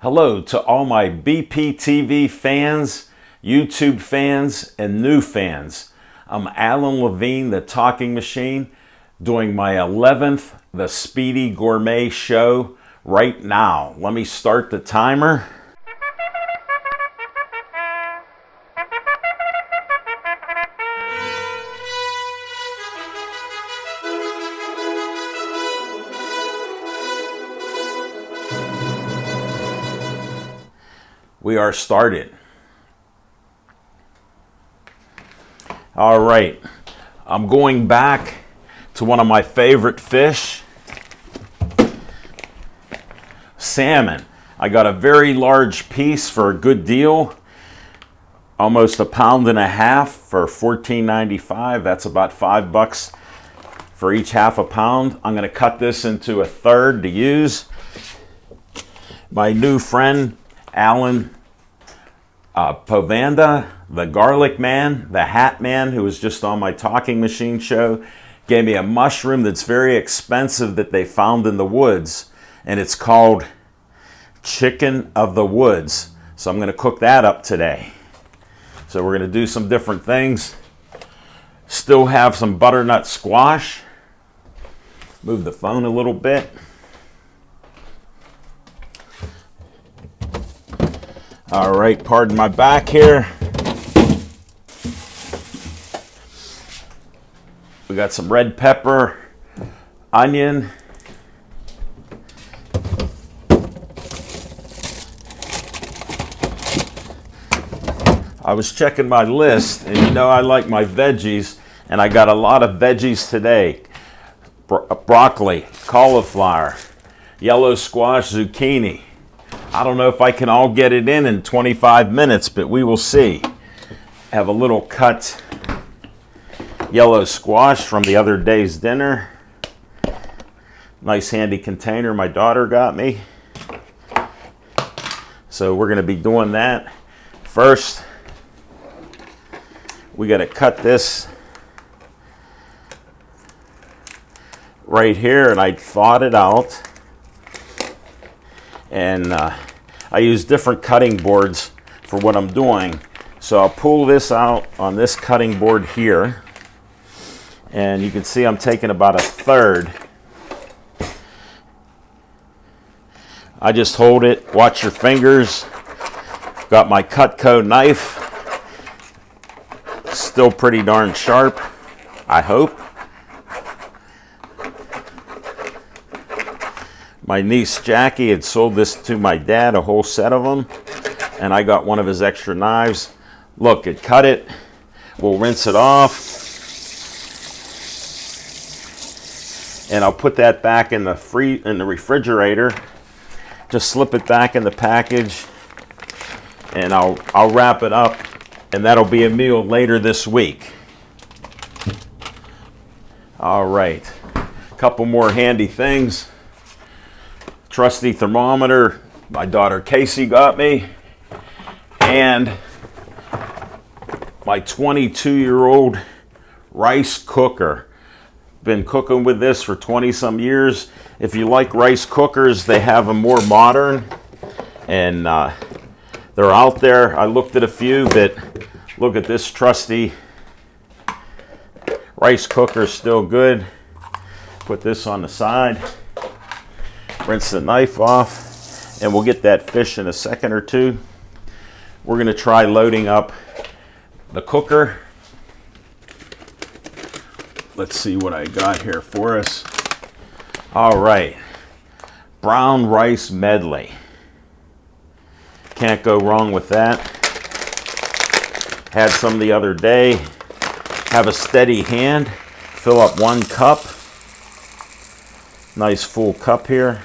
Hello to all my BPTV fans, YouTube fans, and new fans. I'm Alan Levine, the Talking Machine, doing my 11th The Speedy Gourmet Show right now. Let me start the timer. We are started. All right, I'm going back to one of my favorite fish, salmon. I got a very large piece for a good deal, almost a pound and a half for $14.95. That's about $5 for each half a pound. I'm going to cut this into a third to use. My new friend, Alan Povanda, the Garlic Man, the Hat Man, who was just on my Talking Machine show, gave me a mushroom that's very expensive that they found in the woods, and it's called chicken of the woods. So I'm going to cook that up today. So we're going to do some different things. Still have some butternut squash. Move the phone a little bit. All right, pardon my back here. We got some red pepper, onion. I was checking my list, and you know I like my veggies, and I got a lot of veggies today. Broccoli, cauliflower, yellow squash, zucchini. I don't know if I can all get it in 25 minutes, but we will see. Have a little cut yellow squash from the other day's dinner. Nice handy container my daughter got me. So we're going to be doing that. First, we got to cut this right here, and I thawed it out. And I use different cutting boards for what I'm doing. So I'll pull this out on this cutting board here. And you can see I'm taking about a third. I just hold it, watch your fingers. Got my Cutco knife. Still pretty darn sharp, I hope. My niece Jackie had sold this to my dad, a whole set of them, and I got one of his extra knives. Look, it cut it. We'll rinse it off, and I'll put that back in the refrigerator. Just slip it back in the package, and I'll wrap it up, and that'll be a meal later this week. All right, a couple more handy things. Trusty thermometer my daughter Casey got me, and my 22-year-old rice cooker. Been cooking with this for 20 some years. If you like rice cookers, they have them more modern, and they're out there. I looked at a few, but look at this trusty rice cooker, still good. Put this on the side. Rinse the knife off, and we'll get that fish in a second or two. We're going to try loading up the cooker. Let's see what I got here for us. All right, brown rice medley. Can't go wrong with that. Had some the other day. Have a steady hand. Fill up 1 cup. Nice full cup here.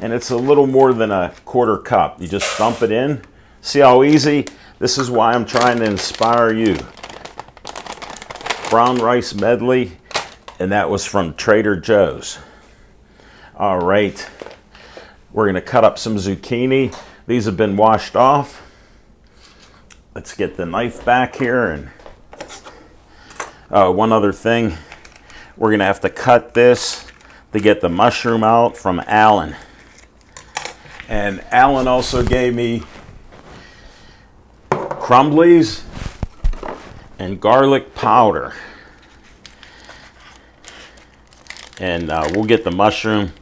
And it's a little more than a quarter cup. You just dump it in. See how easy? This is why I'm trying to inspire you. Brown rice medley, and that was from Trader Joe's. All right, we're gonna cut up some zucchini. These have been washed off. Let's get the knife back here. And one other thing, we're gonna have to cut this to get the mushroom out from Alan. And Alan also gave me crumblies and garlic powder. And we'll get the mushroom.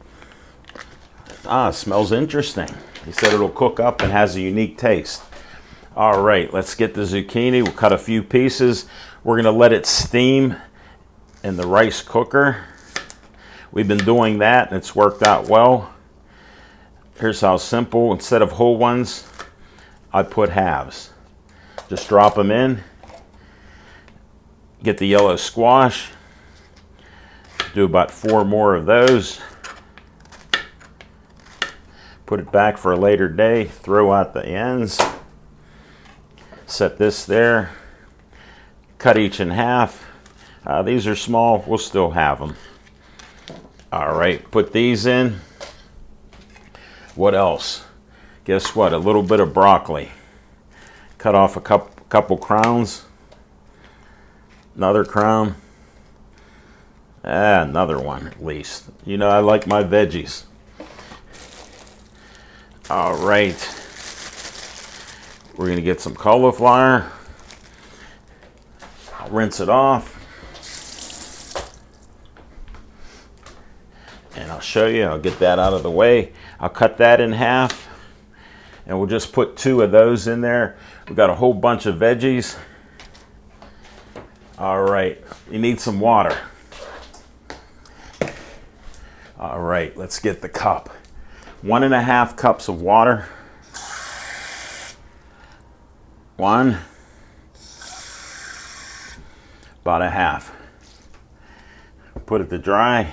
It smells interesting. He said it'll cook up and has a unique taste. All right, let's get the zucchini. We'll cut a few pieces. We're gonna let it steam in the rice cooker. We've been doing that and it's worked out well. Here's how simple. Instead of whole ones, I put halves. Just drop them in. Get the yellow squash. Do about 4 more of those. Put it back for a later day. Throw out the ends. Set this there. Cut each in half. These are small. We'll still have them. All right, put these in. What else? Guess what? A little bit of broccoli. Cut off a couple crowns. Another crown. Another one at least. You know I like my veggies. All right. We're going to get some cauliflower. I'll rinse it off. And I'll show you. I'll get that out of the way. I'll cut that in half. And we'll just put 2 of those in there. We've got a whole bunch of veggies. All right. You need some water. All right. Let's get the cup. 1.5 cups of water. 1. About a half. Put it to dry.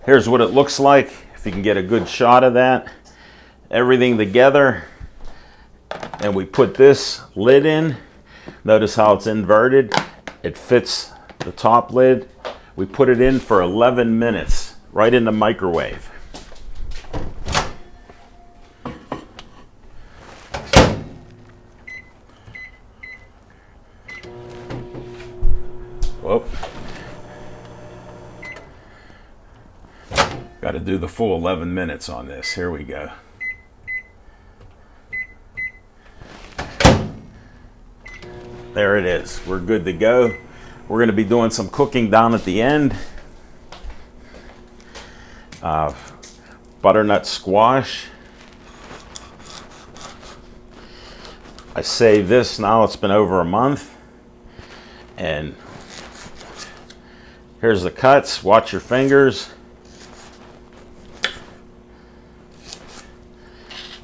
Here's what it looks like, if you can get a good shot of that. Everything together, and we put this lid in. Notice how it's inverted. It fits the top lid. We put it in for 11 minutes, right in the microwave. Whoop. Got to do the full 11 minutes on this. Here we go. There it is. We're good to go. We're going to be doing some cooking down at the end. Butternut squash. I saved this now. It's been over a month. And here's the cuts. Watch your fingers.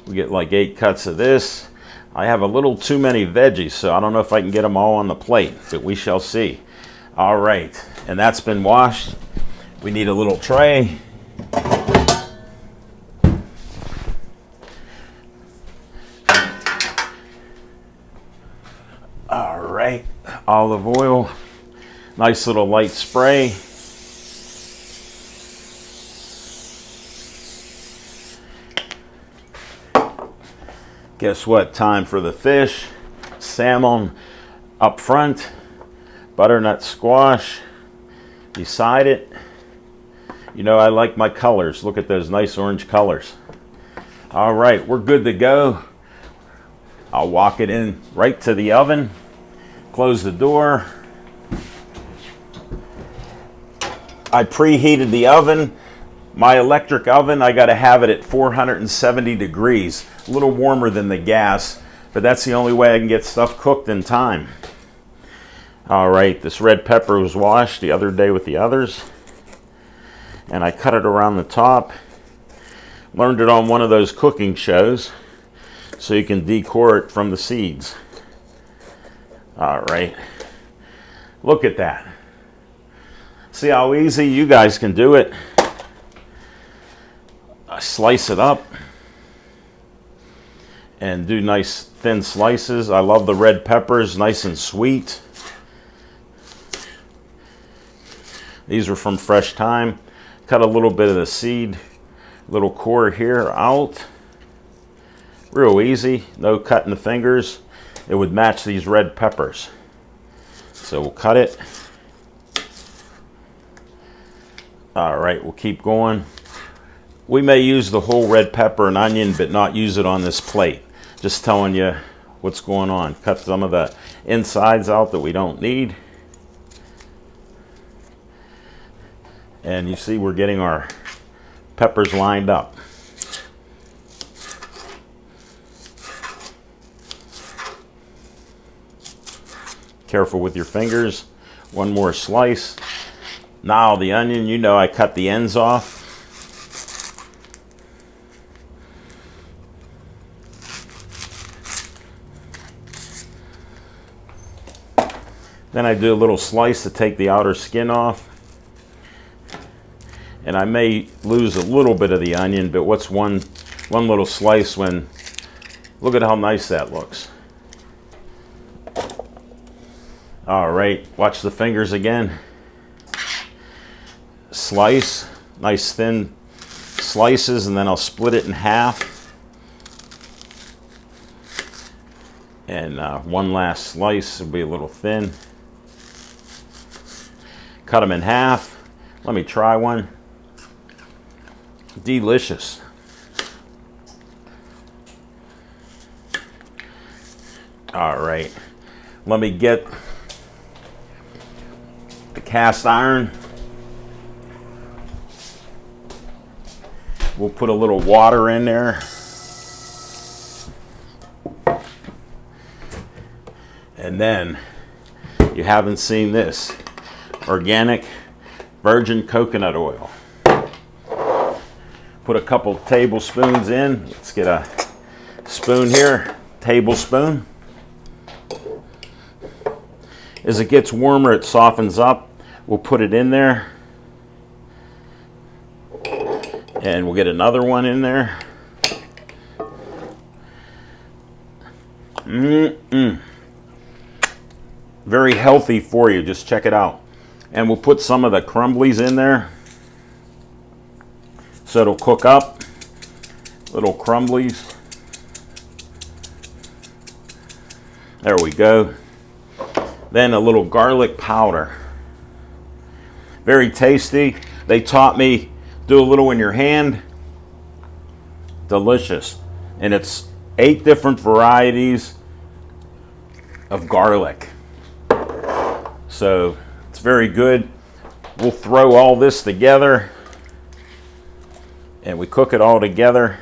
We get like 8 cuts of this. I have a little too many veggies, so I don't know if I can get them all on the plate, but we shall see. All right, and that's been washed. We need a little tray. All right, olive oil. Nice little light spray. Guess what? Time for the fish. Salmon up front. Butternut squash beside it. You know I like my colors. Look at those nice orange colors. All right, we're good to go. I'll walk it in right to the oven. Close the door. I preheated the oven. My electric oven, I got to have it at 470 degrees. A little warmer than the gas, but that's the only way I can get stuff cooked in time. All right, this red pepper was washed the other day with the others, and I cut it around the top. Learned it on one of those cooking shows, so you can decore it from the seeds. All right, look at that. See how easy you guys can do it. I slice it up and do nice thin slices. I love the red peppers, nice and sweet. These are from Fresh Thyme. Cut a little bit of the seed, little core here out. Real easy, no cutting the fingers. It would match these red peppers. So we'll cut it. All right, we'll keep going. We may use the whole red pepper and onion, but not use it on this plate. Just telling you what's going on. Cut some of the insides out that we don't need. And you see we're getting our peppers lined up. Careful with your fingers. One more slice. Now the onion, you know I cut the ends off. Then I do a little slice to take the outer skin off. And I may lose a little bit of the onion, but what's one little slice when, look at how nice that looks. All right, watch the fingers again. Slice, nice thin slices, and then I'll split it in half. And one last slice will be a little thin. Cut them in half. Let me try one. Delicious. All right, let me get the cast iron. We'll put a little water in there. And then, you haven't seen this, organic virgin coconut oil. Put a couple tablespoons in. Let's get a spoon here, tablespoon. As it gets warmer, it softens up. We'll put it in there. And we'll get another one in there. Very healthy for you, just check it out. And we'll put some of the crumblies in there. So it'll cook up, little crumblies. There we go. Then a little garlic powder. Very tasty. They taught me do a little in your hand. Delicious. And it's 8 different varieties of garlic. So it's very good. We'll throw all this together. And we cook it all together.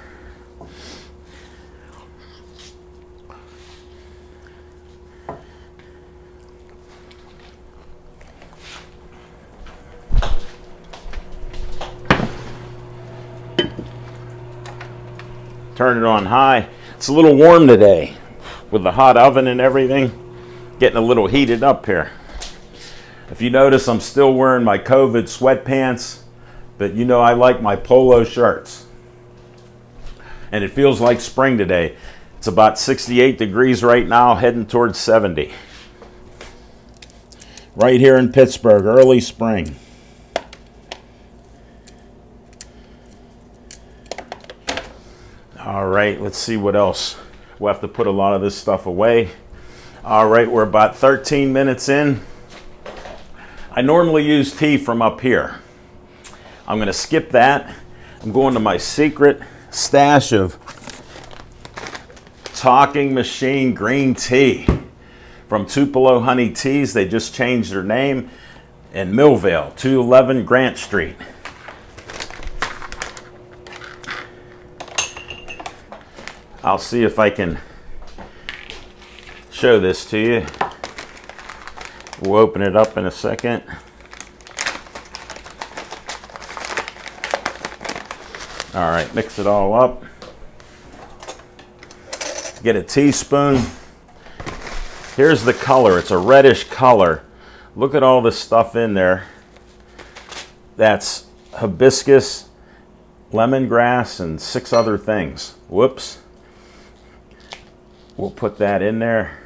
Turn it on high. It's a little warm today with the hot oven and everything. Getting a little heated up here. If you notice, I'm still wearing my COVID sweatpants. But you know I like my polo shirts. And it feels like spring today. It's about 68 degrees right now, heading towards 70. Right here in Pittsburgh, early spring. All right, let's see what else. We'll have to put a lot of this stuff away. All right, we're about 13 minutes in. I normally use tea from up here. I'm going to skip that. I'm going to my secret stash of Talking Machine green tea from Tupelo Honey Teas. They just changed their name in Millvale, 211 Grant Street. I'll see if I can show this to you. We'll open it up in a second. All right, mix it all up. Get a teaspoon. Here's the color. It's a reddish color. Look at all this stuff in there. That's hibiscus, lemongrass, and 6 other things. Whoops. We'll put that in there.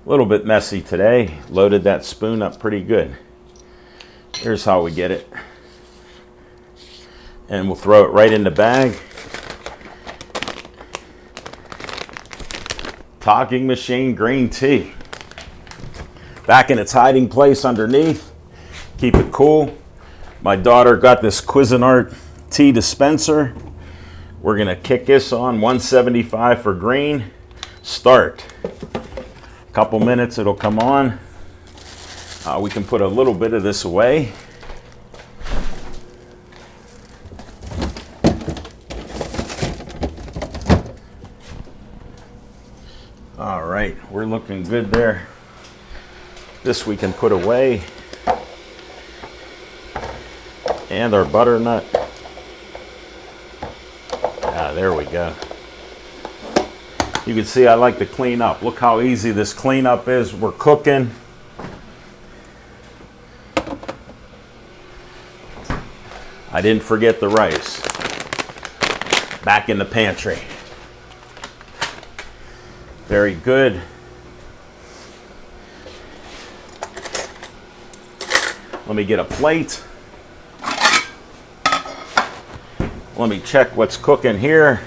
A little bit messy today. Loaded that spoon up pretty good. Here's how we get it. And we'll throw it right in the bag. Talking Machine green tea. Back in its hiding place underneath. Keep it cool. My daughter got this Cuisinart tea dispenser. We're gonna kick this on, 175 for green. Start. A couple minutes, it'll come on. We can put a little bit of this away. All right, we're looking good there. This we can put away. And our butternut. There we go. You can see I like to clean up. Look how easy this cleanup is. We're cooking. I didn't forget the rice. Back in the pantry. Very good. Let me get a plate. Let me check what's cooking here.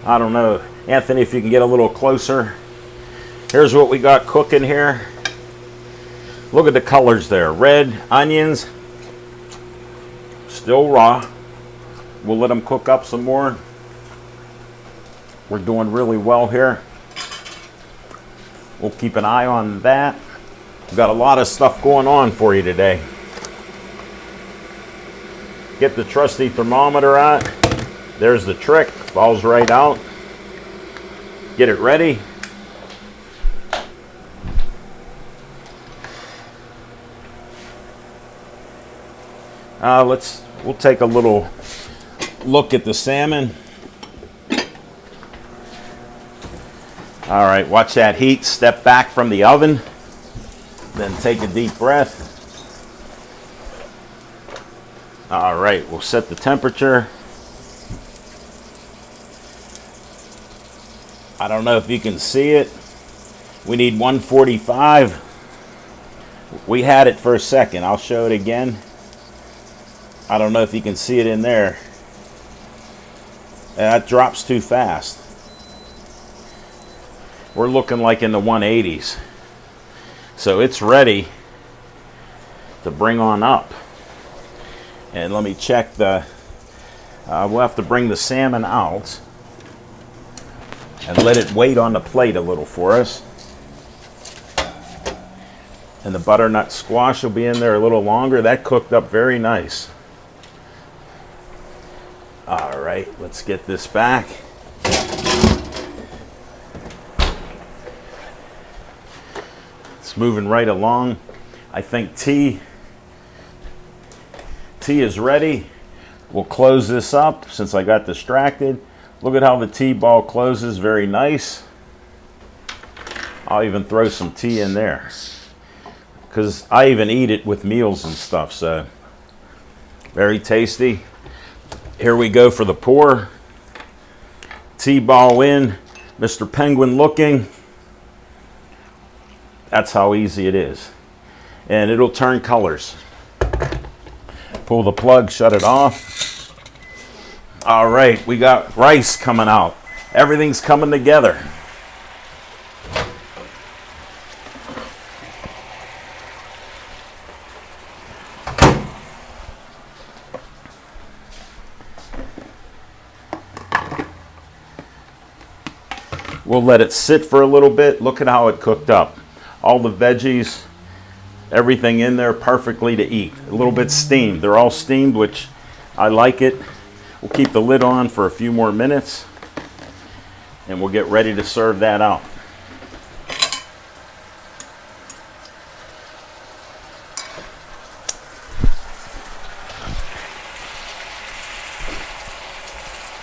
I don't know, Anthony, if you can get a little closer. Here's what we got cooking here. Look at the colors there. Red onions, still raw. We'll let them cook up some more. We're doing really well here. We'll keep an eye on that. We've got a lot of stuff going on for you today. Get the trusty thermometer out. There's the trick. Falls right out. Get it ready. We'll take a little look at the salmon. All right, watch that heat. Step back from the oven. Then take a deep breath. All right, we'll set the temperature. I don't know if you can see it. We need 145. We had it for a second. I'll show it again. I don't know if you can see it in there. That drops too fast. We're looking like in the 180s. So it's ready to bring on up. And let me check the, we'll have to bring the salmon out and let it wait on the plate a little for us. And the butternut squash will be in there a little longer. That cooked up very nice. All right, let's get this back. It's moving right along. I think tea is ready. We'll close this up since I got distracted. Look at how the tea ball closes, very nice. I'll even throw some tea in there because I even eat it with meals and stuff, so very tasty. Here we go for the pour. Tea ball in, Mr. Penguin looking. That's how easy it is. And it'll turn colors. Pull the plug, shut it off. All right, we got rice coming out. Everything's coming together. We'll let it sit for a little bit. Look at how it cooked up. All the veggies, everything in there perfectly to eat. A little bit steamed. They're all steamed, which I like it. We'll keep the lid on for a few more minutes and we'll get ready to serve that out.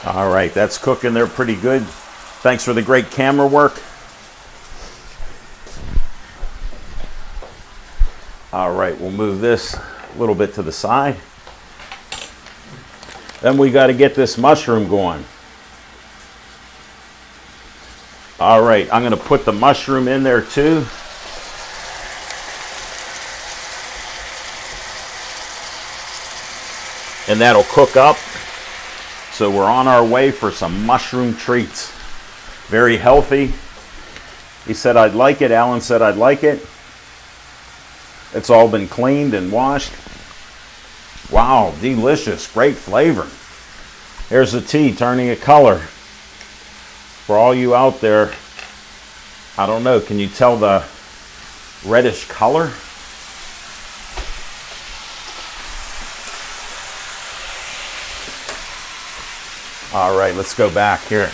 All right, that's cooking there pretty good. Thanks for the great camera work. All right, we'll move this a little bit to the side. Then we got to get this mushroom going. All right, I'm going to put the mushroom in there too. And that'll cook up. So we're on our way for some mushroom treats. Very healthy. He said I'd like it. Alan said I'd like it. It's all been cleaned and washed. Wow, delicious. Great flavor. Here's the tea turning a color. For all you out there, I don't know, can you tell the reddish color? All right, let's go back here.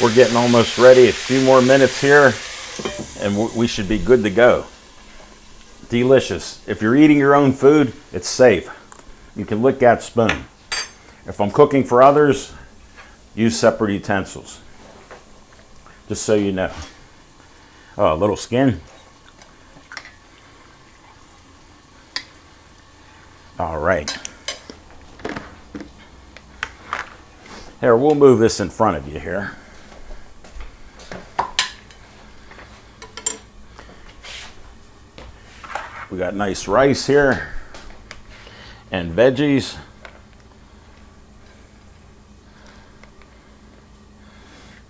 We're getting almost ready. A few more minutes here and we should be good to go. Delicious. If you're eating your own food, it's safe. You can lick that spoon. If I'm cooking for others, use separate utensils. Just so you know. Oh, a little skin. All right. Here, we'll move this in front of you here. We got nice rice here and veggies.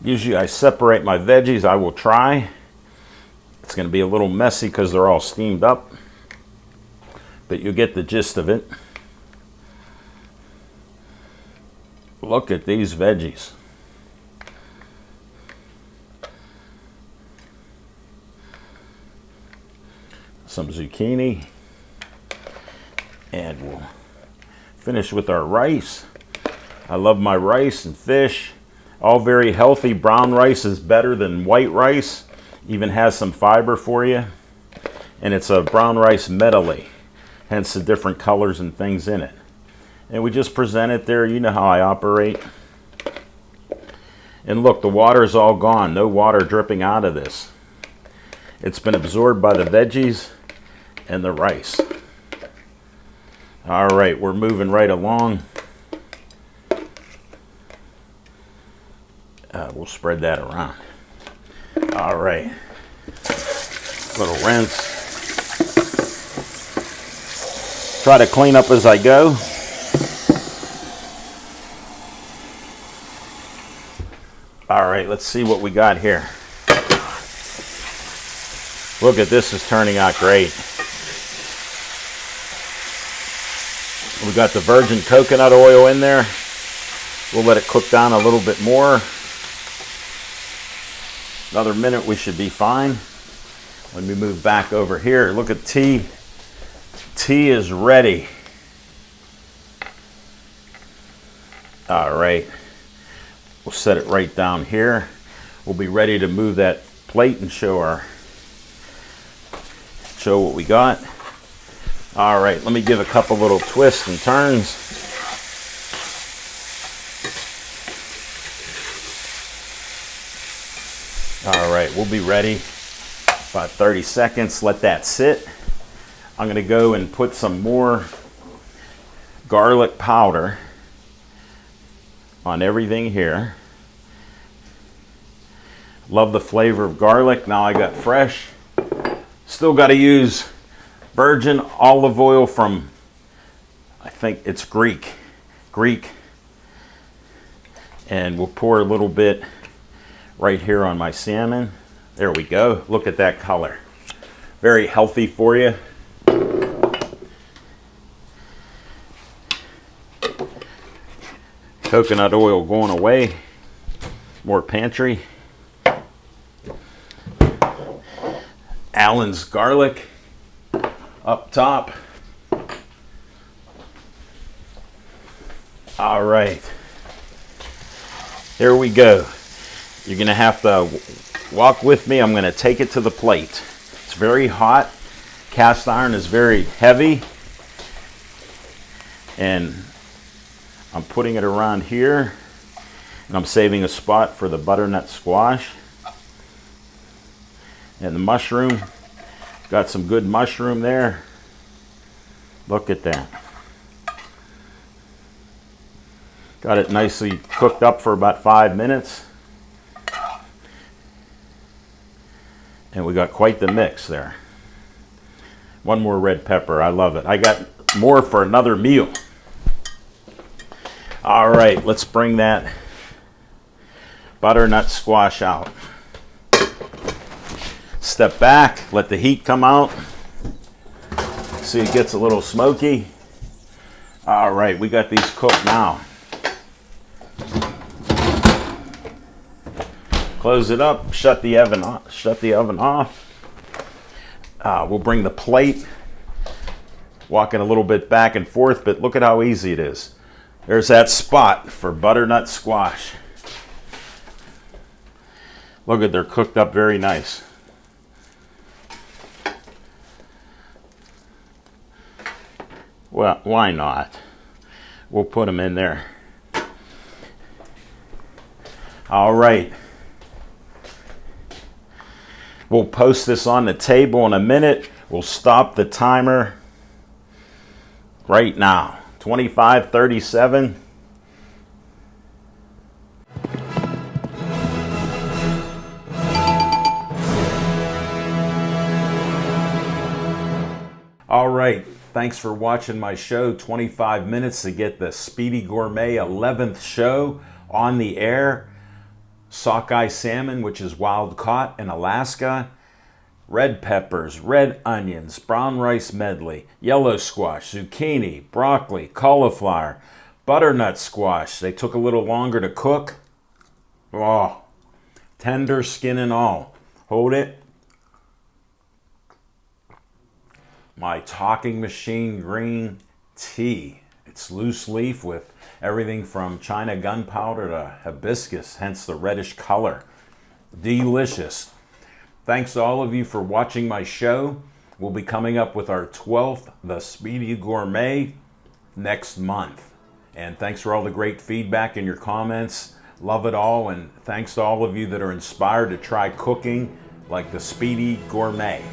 Usually I separate my veggies. I will try. It's going to be a little messy because they're all steamed up, but you get the gist of it. Look at these veggies. Some zucchini, and we'll finish with our rice. I love my rice and fish, all very healthy. Brown rice is better than white rice, even has some fiber for you, and it's a brown rice medley, hence the different colors and things in it. And we just present it there. You know how I operate. And look, the water's all gone. No water dripping out of this. It's been absorbed by the veggies and the rice. All right, we're moving right along. We'll spread that around. All right, little rinse. Try to clean up as I go. All right, let's see what we got here. Look at this, is turning out great. We got the virgin coconut oil in there. We'll let it cook down a little bit more. Another minute, we should be fine. When we move back over here, look at tea. Tea is ready. All right. We'll set it right down here. We'll be ready to move that plate and show what we got. All right, let me give a couple little twists and turns. All right, we'll be ready. About 30 seconds, let that sit. I'm gonna go and put some more garlic powder on everything here. Love the flavor of garlic. Now I got fresh. Still got to use virgin olive oil from, I think it's Greek. And we'll pour a little bit right here on my salmon. There we go. Look at that color. Very healthy for you. Coconut oil going away. More pantry. Allen's garlic up top. All right. Here we go. You're going to have to walk with me. I'm going to take it to the plate. It's very hot. Cast iron is very heavy. And I'm putting it around here. And I'm saving a spot for the butternut squash. And the mushroom. Got some good mushroom there. Look at that. Got it nicely cooked up for about 5 minutes. And we got quite the mix there. One more red pepper. I love it. I got more for another meal. All right, let's bring that butternut squash out. Step back, let the heat come out. See, it gets a little smoky. All right, we got these cooked now. Close it up, shut the oven off. We'll bring the plate, walking a little bit back and forth, but look at how easy it is. There's that spot for butternut squash. Look at, they're cooked up very nice. Well, why not? We'll put them in there. All right. We'll post this on the table in a minute. We'll stop the timer right now. 25:37. All right. Thanks for watching my show. 25 minutes to get the Speedy Gourmet 11th show on the air. Sockeye salmon, which is wild caught in Alaska. Red peppers, red onions, brown rice medley, yellow squash, zucchini, broccoli, cauliflower, butternut squash. They took a little longer to cook. Oh, tender skin and all. Hold it. My talking machine green tea. It's loose leaf with everything from China gunpowder to hibiscus, hence the reddish color. Delicious. Thanks to all of you for watching my show. We'll be coming up with our 12th, the Speedy Gourmet, next month. And thanks for all the great feedback and your comments. Love it all, and thanks to all of you that are inspired to try cooking like the Speedy Gourmet.